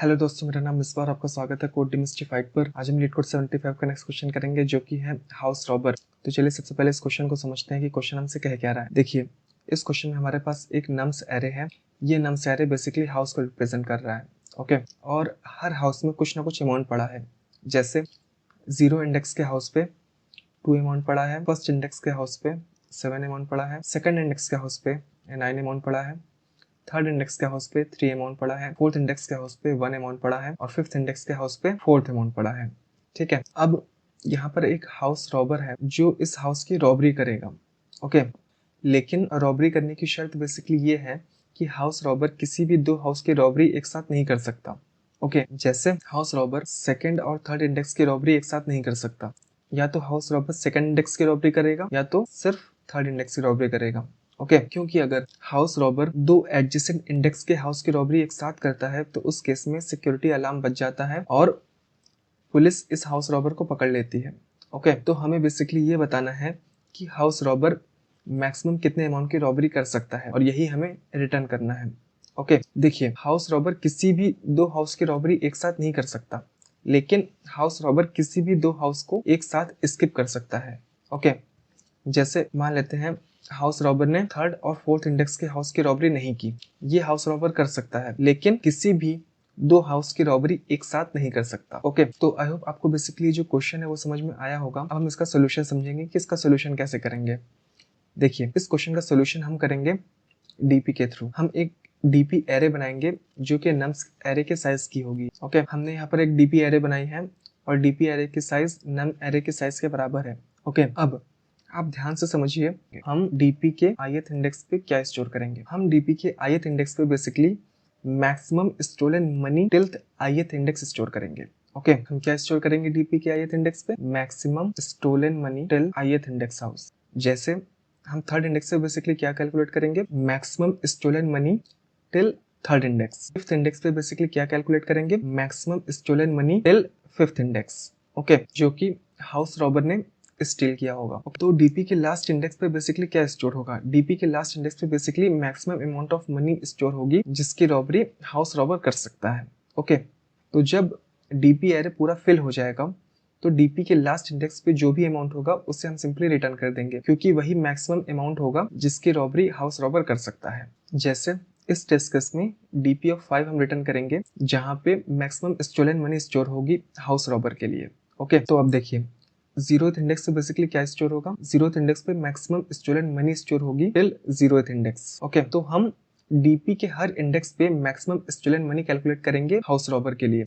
Hello दोस्तों, मेरा नाम मिसबा और आपका स्वागत है कोड डिमिस्टिफाइड पर। आज हम लीड कोड 75 का नेक्स्ट क्वेश्चन करेंगे जो कि है हाउस रॉबर। तो चलिए सबसे पहले इस क्वेश्चन को समझते हैं कि क्वेश्चन हमसे कह क्या रहा है। देखिए, इस क्वेश्चन में हमारे पास एक नम्स एरे है। ये नम्स एरे बेसिकली हाउस को रिप्रेजेंट कर रहा है। ओके, और हर हाउस में कुछ ना कुछ अमाउंट पड़ा है। जैसे 0 इंडेक्स के हाउस पे 2 अमाउंट पड़ा है, फर्स्ट इंडेक्स के हाउस पे 7 अमाउंट पड़ा है, सेकंड इंडेक्स के हाउस पे 9 अमाउंट पड़ा है, थर्ड इंडेक्स के हाउस पे 3 अमाउंट पड़ा है, फोर्थ इंडेक्स के हाउस पे 1 अमाउंट पड़ा है और फिफ्थ इंडेक्स के हाउस पे 4th अमाउंट पड़ा है। ठीक है, अब यहाँ पर एक हाउस रॉबर है जो इस हाउस की रॉबरी करेगा। ओके, लेकिन रॉबरी करने की शर्त बेसिकली ये है कि हाउस रॉबर किसी भी दो हाउस की रॉबरी एक साथ नहीं कर सकता। ओके, जैसे हाउस रॉबर सेकंड और थर्ड इंडेक्स की रॉबरी एक साथ नहीं कर सकता। या तो हाउस रॉबर सेकंड इंडेक्स की रॉबरी करेगा या तो सिर्फ थर्ड इंडेक्स की रॉबरी करेगा। ओके, क्योंकि अगर हाउस रॉबर दो एडजेसेंट इंडेक्स के हाउस की रॉबरी एक साथ करता है तो उस केस में सिक्योरिटी अलार्म बज जाता है और पुलिस इस हाउस रॉबर को पकड़ लेती है। ओके, तो हमें बेसिकली ये बताना है कि हाउस रॉबर मैक्सिमम कितने अमाउंट की रॉबरी कर सकता है और यही हमें रिटर्न करना है। ओके, देखिए, हाउस रॉबर किसी भी दो हाउस की रॉबरी एक साथ नहीं कर सकता, लेकिन हाउस रॉबर किसी भी दो हाउस को एक साथ स्किप कर सकता है। ओके, जैसे मान लेते हैं हाउस रॉबर ने थर्ड और फोर्थ इंडेक्स के हाउस की रॉबरी नहीं की। ये हाउस रॉबर कर सकता है, लेकिन किसी भी दो हाउस की रॉबरी एक साथ नहीं कर सकता। ओके, तो आई होप आपको बेसिकली जो क्वेश्चन है वो समझ में आया होगा। अब हम इसका सोल्यूशन समझेंगे कि इसका सोल्यूशन कैसे करेंगे। देखिए, इस क्वेश्चन का सोल्यूशन हम करेंगे डीपी के थ्रू। हम एक डीपी एरे बनाएंगे जो कि नम्स एरे के साइज की होगी। ओके, हमने यहाँ पर एक डीपी एरे बनाई है और डीपी एरे की साइज नम एरे के साइज के बराबर है। ओके, अब आप ध्यान से समझिए, हम डीपी के ith इंडेक्स पे क्या स्टोर करेंगे। हम डीपी के ith इंडेक्स पे basically maximum stolen money till ith index store करेंगे। ओके, हम क्या स्टोर करेंगे डीपी के ith इंडेक्स पे? Maximum stolen money till ith index house. जैसे हम थर्ड इंडेक्स पे बेसिकली क्या कैलकुलेट करेंगे? Maximum stolen money till third index. Fifth index पे बेसिकली क्या कैलकुलेट करेंगे? Maximum stolen money till fifth index. Okay, जो कि हाउस रॉबर ने स्टील किया होगा। तो डीपी के लास्ट इंडेक्स पे बेसिकली क्या स्टोर होगा? डीपी के लास्ट इंडेक्स पे basically maximum amount of money store होगी जिसकी रॉबरी हाउस रॉबर कर सकता है। ओके, तो जब डीपी एरे पूरा फिल हो जाएगा तो डीपी के लास्ट इंडेक्स पे जो भी अमाउंट होगा उसे हम सिंपली रिटर्न कर देंगे, क्योंकि वही मैक्सिमम अमाउंट होगा जिसकी रॉबरी हाउस रॉबर कर सकता है। जैसे इस टेस्ट केस में डीपी ऑफ 5 हम रिटर्न करेंगे जहां पे मैक्सिमम स्टोलन मनी स्टोर होगी हाउस रॉबर के लिए। ओके, तो अब देखिए, 0th इंडेक्स पे बेसिकली क्या स्टोर होगा? 0th इंडेक्स पे मैक्सिमम स्टोलन मनी स्टोर होगी टिल 0th इंडेक्स। ओके, तो हम डीपी के हर इंडेक्स पे मैक्सिमम स्टोलन मनी कैलकुलेट करेंगे हाउस रॉबर के लिए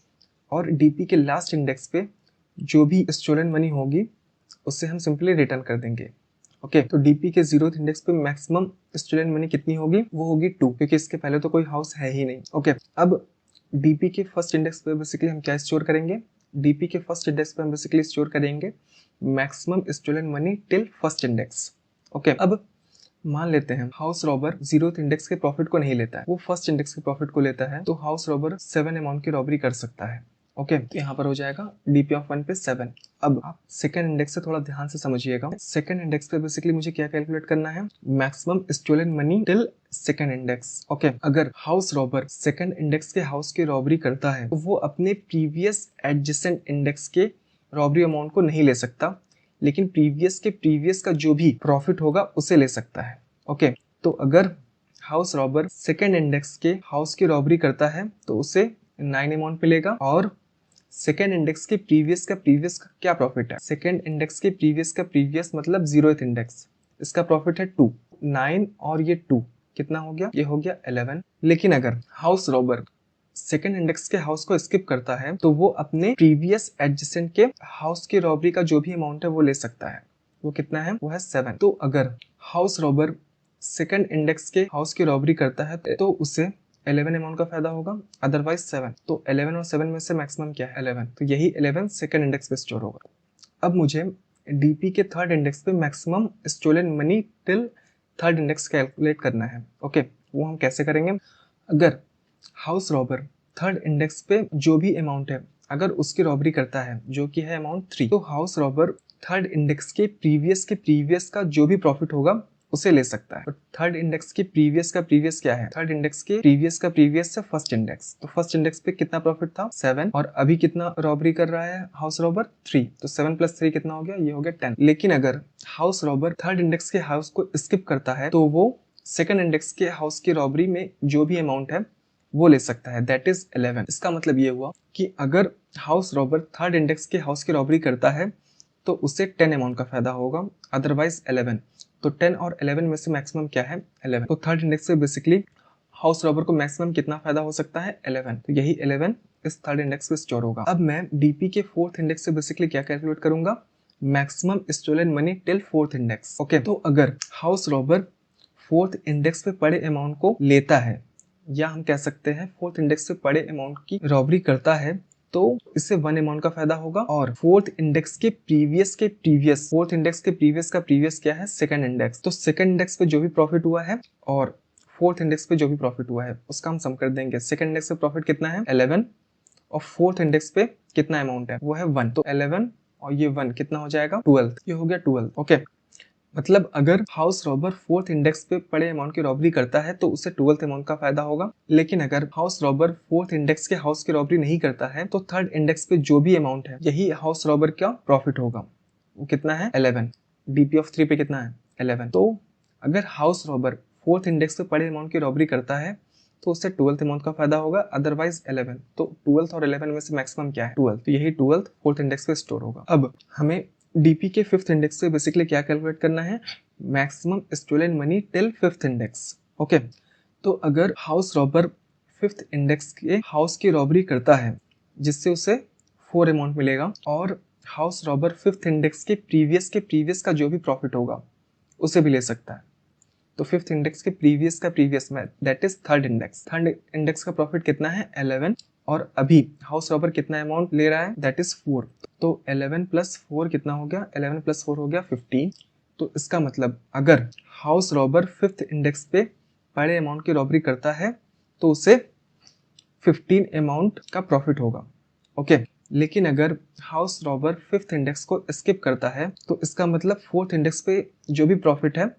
और डीपी के लास्ट इंडेक्स पे जो भी स्टोलन मनी होगी उससे हम सिंपली रिटर्न कर देंगे। ओके, तो डीपी के 0th इंडेक्स पे मैक्सिमम स्टोलन मनी कितनी होगी? वो होगी 2, क्योंकि इसके पहले तो कोई हाउस है ही नहीं। ओके, अब डीपी के फर्स्ट इंडेक्स पे बेसिकली हम क्या स्टोर करेंगे? डीपी के फर्स्ट इंडेक्स पे हम बेसिकली स्टोर करेंगे maximum stolen money till first index. Okay, अब मान लेते हैं हाउस रॉबर 0th इंडेक्स के प्रॉफिट को नहीं लेता है, वो फर्स्ट इंडेक्स के प्रॉफिट को लेता है, तो हाउस रॉबर 7 अमाउंट की रॉबरी कर सकता है। ओके, तो यहाँ पर हो जाएगा डीपी ऑफ 1 पे 7। अब आप सेकंड इंडेक्स से थोड़ा ध्यान से समझिएगा। सेकंड इंडेक्स पे बेसिकली मुझे क्या कैलकुलेट करना है? Maximum stolen money till second index. Okay, अगर हाउस रॉबर सेकंड इंडेक्स के हाउस की रॉबरी करता है तो वो अपने प्रीवियस एडजेसेंट इंडेक्स के रॉबरी अमाउंट को नहीं ले सकता, लेकिन प्रीवियस के प्रीवियस का जो भी प्रॉफिट होगा उसे ले सकता है। ओके, तो अगर हाउस रॉबर सेकंड इंडेक्स के हाउस की रॉबरी करता है तो उसे 9 अमाउंट मिलेगा और सेकेंड इंडेक्स के प्रीवियस का क्या प्रॉफिट है? सेकेंड इंडेक्स के प्रीवियस का प्रीवियस मतलब 0th इंडेक्स, इसका प्रॉफिट है 2। 9 और ये 2 कितना हो गया? ये हो गया 11। लेकिन अगर हाउस रॉबर सेकेंड इंडेक्स के हाउस को स्किप करता है तो वो अपने प्रीवियस एडजेसेंट के हाउस की रॉबरी का जो भी अमाउंट है वो ले सकता है। वो कितना है? वो है 7। तो अगर हाउस रॉबर सेकेंड इंडेक्स के हाउस की रॉबरी करता है तो उसे 11 अमाउंट का फायदा होगा, अदरवाइज 7। तो 11 और 7 में से मैक्सिमम क्या है? 11। तो यही 11 सेकेंड इंडेक्स पे स्टोर होगा। अब मुझे डीपी के थर्ड इंडेक्स पे maximum stolen money till third index calculate करना है। ओके, वो हम कैसे करेंगे? अगर हाउस रॉबर थर्ड इंडेक्स पे जो भी अमाउंट है अगर उसकी रॉबरी करता है जो कि है अमाउंट 3, तो हाउस रॉबर थर्ड इंडेक्स के प्रीवियस का जो भी प्रॉफिट होगा उसे ले सकता है। तो थर्ड इंडेक्स के प्रीवियस का प्रीवियस क्या है, थर्ड इंडेक्स के प्रीवियस का प्रीवियस है फर्स्ट इंडेक्स। तो फर्स्ट इंडेक्स पे कितना प्रॉफिट था 7, और अभी कितना रॉबरी कर रहा है हाउस रॉबर 3, तो 7 + 3 कितना हो गया, ये हो गया 10। लेकिन अगर हाउस रॉबर थर्ड इंडेक्स के हाउस को स्किप करता है तो वो सेकंड इंडेक्स के हाउस की रॉबरी में जो भी अमाउंट है वो ले सकता है, दैट इज 11। इसका मतलब ये हुआ कि अगर हाउस रॉबर थर्ड इंडेक्स के हाउस की रॉबरी करता है तो उसे 10 अमाउंट का फायदा होगा, अदरवाइज 11। तो 10 और 11 में से मैक्सिमम क्या है 11। तो थर्ड इंडेक्स से बेसिकली हाउस रॉबर को मैक्सिमम कितना फायदा हो सकता है 11। तो यही 11 इस थर्ड इंडेक्स पे स्टोर होगा। अब मैं डीपी के फोर्थ इंडेक्स से बेसिकली क्या कैलकुलेट करूंगा, maximum stolen money till fourth index. Okay, तो अगर हाउस रॉबर फोर्थ इंडेक्स पे पड़े अमाउंट को लेता है, या हम कह सकते हैं फोर्थ इंडेक्स पे पड़े अमाउंट की रॉबरी करता है, तो इससे 1 अमाउंट का फायदा होगा। और फोर्थ इंडेक्स के प्रीवियस फोर्थ इंडेक्स के प्रीवियस का प्रीवियस क्या है सेकंड इंडेक्स। तो सेकंड इंडेक्स पे जो भी प्रॉफिट हुआ है और फोर्थ इंडेक्स पे जो भी प्रॉफिट हुआ है उसका हम सम कर देंगे। सेकंड इंडेक्स पे प्रॉफिट कितना है 11, और फोर्थ इंडेक्स पे कितना अमाउंट है वो है 1। तो 11 और ये 1 कितना हो जाएगा 12, ये हो गया 12। ओके, मतलब अगर हाउस रॉबर फोर्थ इंडेक्स पे पड़े अमाउंट की रॉबरी करता है तो उसे 12th अमाउंट का फायदा होगा। लेकिन अगर हाउस रॉबर फोर्थ इंडेक्स के हाउस की रॉबरी नहीं करता है तो थर्ड इंडेक्स पे जो भी अमाउंट है यही हाउस रॉबर का प्रॉफिट होगा। वो कितना है 11। डीपी ऑफ 3 पे कितना है 11। तो अगर हाउस रॉबर फोर्थ इंडेक्स पे पड़े अमाउंट की रॉबरी करता है तो उससे 12th अमाउंट का फायदा होगा, अदरवाइज 11। तो 12th और 11 में से मैक्सिमम क्या है 12। तो यही 12th फोर्थ इंडेक्स पे स्टोर होगा। अब हमें डीपी के फिफ्थ इंडेक्स से बेसिकली क्या कैलकुलेट करना है, maximum stolen money till fifth index. Okay, तो अगर हाउस रॉबर फिफ्थ इंडेक्स के हाउस की रॉबरी करता है जिससे उसे 4 अमाउंट मिलेगा, और हाउस रॉबर फिफ्थ इंडेक्स के प्रीवियस का जो भी प्रॉफिट होगा उसे भी ले सकता है। तो फिफ्थ इंडेक्स के प्रीवियस में दैट इज थर्ड इंडेक्स का प्रॉफिट कितना है 11, और अभी हाउस रॉबर कितना अमाउंट ले रहा है दैट इज 4। तो 11 + 4 कितना हो गया, 11 + 4 हो गया 15। तो इसका मतलब अगर हाउस रॉबर फिफ्थ इंडेक्स पे बड़े अमाउंट की रॉबरी करता है तो उसे 15 अमाउंट का प्रॉफिट होगा। ओके, लेकिन अगर हाउस रॉबर फिफ्थ इंडेक्स को स्किप करता है तो इसका मतलब फोर्थ इंडेक्स पे जो भी प्रॉफिट है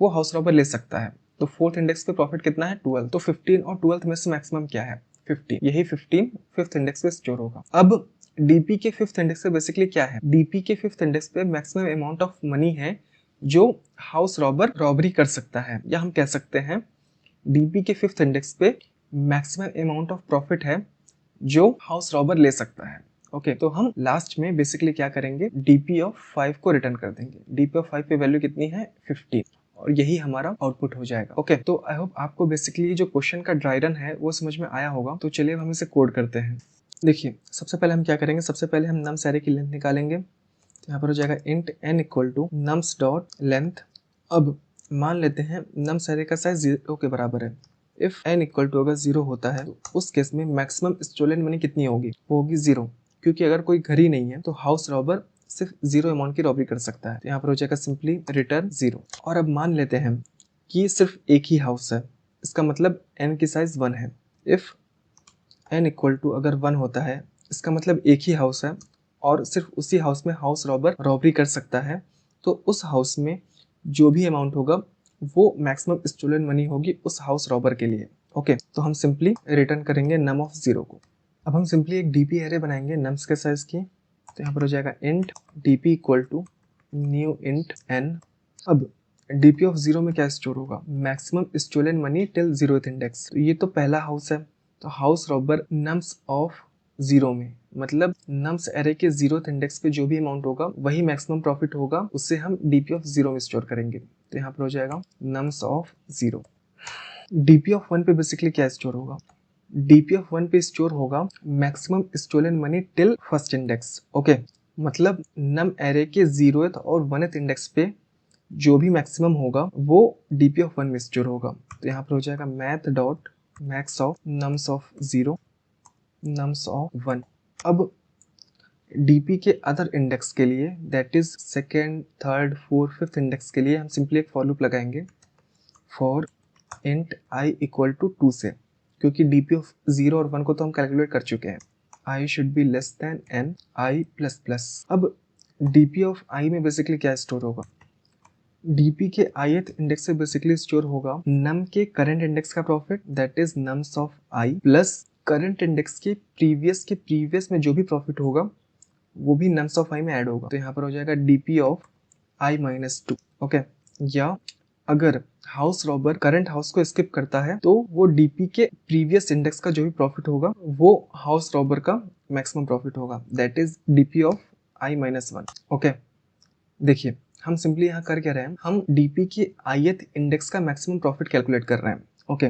वो हाउस रॉबर ले सकता है। तो फोर्थ इंडेक्स पे प्रॉफिट कितना है 12। तो 15 और 12th में से मैक्सिमम क्या है 15, यही 15 फिफ्थ इंडेक्स पे स्टोर होगा। अब डीपी के फिफ्थ इंडेक्स पे बेसिकली क्या है, डीपी के फिफ्थ इंडेक्स पे मैक्सिमम अमाउंट ऑफ मनी है जो हाउस रॉबर रॉबरी कर सकता है, या हम कह सकते हैं डीपी के फिफ्थ इंडेक्स पे मैक्सिमम अमाउंट ऑफ प्रॉफिट है जो हाउस रॉबर ले सकता है। ओके, तो हम लास्ट में बेसिकली क्या करेंगे, डीपी ऑफ 5 को रिटर्न कर देंगे। डीपी ऑफ 5 पे वैल्यू कितनी है 15, और यही हमारा आउटपुट हो जाएगा। ओके, तो आई होप आपको बेसिकली जो क्वेश्चन का ड्राई रन है वो समझ में आया होगा। तो चलिए हम इसे कोड करते हैं। देखिए, सबसे पहले हम क्या करेंगे, सबसे पहले हम नम्स एरे की लेंथ निकालेंगे। तो यहाँ पर हो जाएगा int n = nums dot length. अब मान लेते हैं नम्स एरे का साइज 0 के बराबर है। इफ n = अगर 0 होता है तो उस केस में मैक्सिमम स्टोलन मनी कितनी होगी, वो होगी 0, क्योंकि अगर कोई घर ही नहीं है तो हाउस रॉबर सिर्फ 0 अमाउंट की रॉबरी कर सकता है। तो यहाँ पर हो जाएगा सिंपली रिटर्न 0। और अब मान लेते हैं कि सिर्फ एक ही हाउस है, इसका मतलब n की साइज 1 है। इफ n = अगर 1 होता है, इसका मतलब एक ही हाउस है और सिर्फ उसी हाउस में हाउस रॉबर रॉबरी कर सकता है, तो उस हाउस में जो भी अमाउंट होगा वो मैक्सिमम स्टोलन मनी होगी उस हाउस रॉबर के लिए। ओके, तो हम सिंपली रिटर्न करेंगे num ऑफ 0 को। अब हम सिंपली एक डीपी एरे बनाएंगे नम्स के साइज की। तो यहाँ पर हो जाएगा int dp = new int n। अब dp ऑफ 0 में क्या स्टोर होगा, maximum stolen money till 0th index. तो ये तो पहला हाउस है, तो हाउस रॉबर नम्स ऑफ 0 में, मतलब नम्स एरे के 0th इंडेक्स पे जो भी अमाउंट होगा वही मैक्सिमम प्रॉफिट होगा, उससे हम dp ऑफ 0 में स्टोर करेंगे। तो यहाँ पर हो जाएगा नम्स ऑफ 0। dp ऑफ 1 पे बेसिकली क्या स्टोर होगा, dp ऑफ 1 पे स्टोर होगा maximum stolen money till first index. Okay, मतलब नम एरे के 0th और 1th इंडेक्स पे जो भी मैक्सिमम होगा वो dp ऑफ 1 में स्टोर होगा। तो यहाँ पर हो जाएगा math dot max of nums of 0 nums of 1। अब dp के अदर इंडेक्स के लिए that is second, third, fourth, fifth index के लिए हम सिंपली एक फॉर लूप लगाएंगे फॉर इंट i = 2 से, क्योंकि dp ऑफ 0 और 1 को तो हम कैलकुलेट कर चुके हैं। i should be less than n i++। अब dp ऑफ i में बेसिकली क्या स्टोर होगा, डीपी के ith इंडेक्स से बेसिकली स्टोर होगा नम के करंट इंडेक्स का profit, that is nums of I, plus current index के प्रीवियस में जो भी प्रॉफिट होगा वो भी नम्स ऑफ आई में ऐड होगा। तो यहाँ पर हो जाएगा DP of I minus 2। Okay, या अगर हाउस रॉबर करंट हाउस को स्किप करता है तो वो डीपी के प्रीवियस इंडेक्स का जो भी प्रॉफिट होगा वो हाउस रॉबर का मैक्सिमम प्रॉफिट होगा, that is DP of I minus 1। Okay, देखिए हम सिंपली यहाँ कर क्या रहे हैं, हम डीपी के ith इंडेक्स का मैक्सिमम प्रॉफिट कैलकुलेट कर रहे हैं। ओके,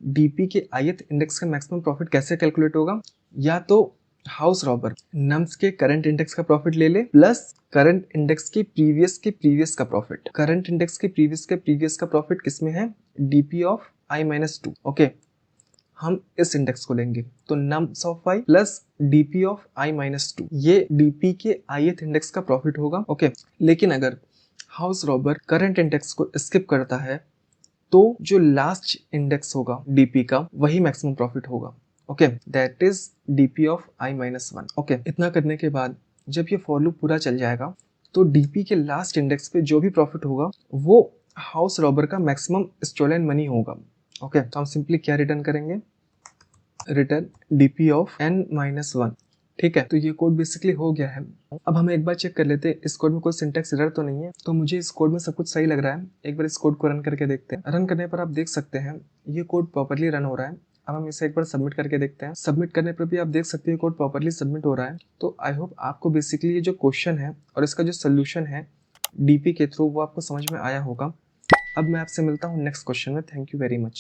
डीपी के ith इंडेक्स का मैक्सिमम प्रॉफिट कैसे कैलकुलेट होगा, या तो हाउस रॉबर नम्स के करंट इंडेक्स का प्रॉफिट ले ले प्लस करंट इंडेक्स के प्रीवियस का प्रॉफिट। करंट इंडेक्स के प्रीवियस का प्रॉफिट किसमें है, DP of I minus 2। Okay, हम इस इंडेक्स को लेंगे तो nums of I plus DP of I minus 2, ये डीपी के ith इंडेक्स का प्रॉफिट होगा। ओके, लेकिन अगर हाउस रॉबर करंट इंडेक्स को स्किप करता है तो जो लास्ट इंडेक्स होगा डीपी का वही मैक्सिमम प्रॉफिट होगा। Okay, that is DP of I minus 1। Okay, इतना करने के बाद जब ये फॉर लूप पूरा चल जाएगा तो डीपी के लास्ट इंडेक्स पे जो भी प्रॉफिट होगा वो हाउस रॉबर का मैक्सिमम स्टोलन मनी होगा। ओके, तो हम सिंपली क्या रिटर्न करेंगे, return DP of N minus 1। ठीक है, तो ये कोड बेसिकली हो गया है। अब हम एक बार चेक कर लेते हैं इस कोड में कोई सिंटैक्स एरर तो नहीं है। तो मुझे इस कोड में सब कुछ सही लग रहा है। एक बार इस कोड को रन करके देखते हैं। रन करने पर आप देख सकते हैं ये कोड प्रॉपर्ली रन हो रहा है। अब हम इसे एक बार सबमिट करके देखते हैं। सबमिट करने पर भी आप देख सकते हैं कोड प्रॉपर्ली सबमिट हो रहा है। तो आई होप आपको बेसिकली ये जो क्वेश्चन है और इसका जो सोल्यूशन है डीपी के थ्रू वो आपको समझ में आया होगा। अब मैं आपसे मिलता हूँ नेक्स्ट क्वेश्चन में। Thank you very much.